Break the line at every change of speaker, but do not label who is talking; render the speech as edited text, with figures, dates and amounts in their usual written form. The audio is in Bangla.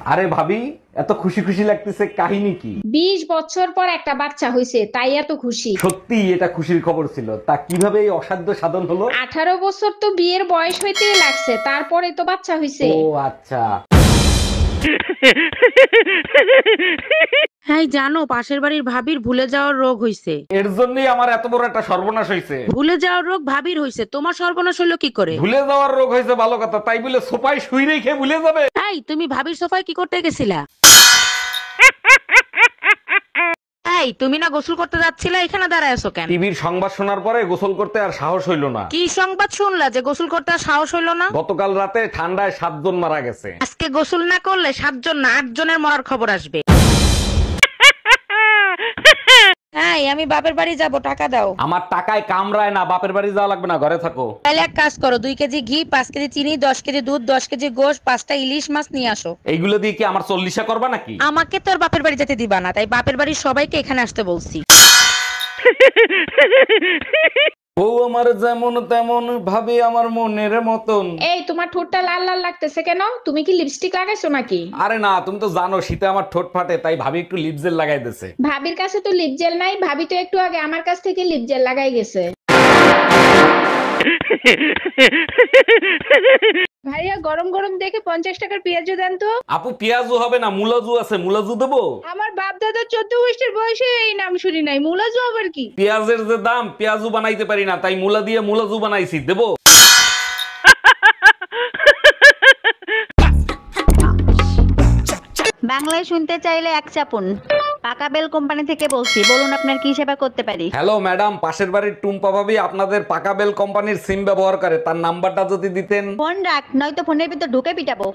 আরে ভাবি, এত খুশি খুশি লাগতেছে, কাহিনী কি?
20 বছর পর একটা বাচ্চা হইছে তাই এত খুশি।
সত্যি এটা খুশির খবর ছিল। তা কিভাবে এই অসাধ্য সাধন হলো?
18 বছর তো বিয়ের বয়স হইতেই লাগছে, তারপরে তো বাচ্চা হইছে।
ও আচ্ছা।
হ্যাঁ জানো, পাশের বাড়ির ভাবির ভুলে যাওয়ার রোগ হইছে।
এর জন্যই আমার এত বড় একটা সর্বনাশ হয়েছে।
ভুলে যাওয়ার রোগ ভাবির হইছে, তোমার সর্বনাশ হইলো কি করে?
ভুলে যাওয়ার রোগ হয়েছে ভালো কথা, তাই বলে সোপায় শুই রেখে ভুলে যাবে?
এই তুমি ভাবির সোফায় কি করতে গেছিলা? এই তুমি না গোসল করতে যাচ্ছিলা, এখানে দাঁড়ায় আছো কেন?
টিভির সংবাদ শোনার পরে গোসল করতে আর সাহস হইল না।
কি সংবাদ শুনলা যে গোসল করতে আর সাহস হইলো না?
গতকাল রাতে ঠান্ডায় 7 জন মারা গেছে।
আজকে গোসল না করলে 7 জন না 8 জনের মরার খবর আসবে। এই আমি বাপের বাড়ি যাব, টাকা দাও।
আমার টাকায় কামড়ায় না, বাপের বাড়ি যাওয়া লাগবে না, ঘরে থাকো।
তাহলে এক কাজ করো, 2 কেজি ঘি, 5 কেজি চিনি, 10 কেজি দুধ, 10 কেজি গোশ, 5টা ইলিশ মাছ নিয়ে আসো।
এইগুলো দিয়ে কি আমার 40 করবা নাকি?
আমাকে তোর বাপের বাড়ি যেতে দিবা না, তাই বাপের বাড়ির সবাইকে এখানে আসতে বলছি।
ও আমার যেমন তেমন, ভাবে আমার মনের মতন।
এই তোমার ঠোঁটটা লাল লাল লাগতেছে কেন? তুমি কি লিপস্টিক লাগাইছো নাকি?
আরে না, তুমি তো জানো শীতে আমার ঠোঁট ফাটে, তাই ভাবি একটু লিপ জেল লাগাই দিছে।
ভাবির কাছে তো লিপ জেল নাই, ভাবি তো একটু আগে আমার কাছ থেকে লিপ জেল লাগাই গেছে। ভাইয়া গরম গরম দেখে 50 টাকার পেঁয়াজু দেন তো।
আপু পেঁয়াজু হবে না, মুলাজু আছে, মুলাজু দেবো?
আমার বাপ দাদা 14 বছর বয়সে এই নাম শুনি নাই, মুলাজু আবার কি?
পেঁয়াজের যে দাম, পেঁয়াজু বানাইতে পারি না, তাই মুলা দিয়ে মুলাজু বানাইছি, দেবো?
বাংলায় শুনতে চাইলে এক চাপুন। পাকা বেল কোম্পানি থেকে বলছি, বলুন আপনার কি সেবা করতে পারি।
হ্যালো ম্যাডাম, পাশের বাড়ির টুম্পা ভাবি আপনাদের পাকা বেল কোম্পানির সিম ব্যবহার করে, তার নাম্বারটা যদি দিতেন।
ফোন রাখ, নয়তো ফোনের ভিতর ঢুকে পিটাবো।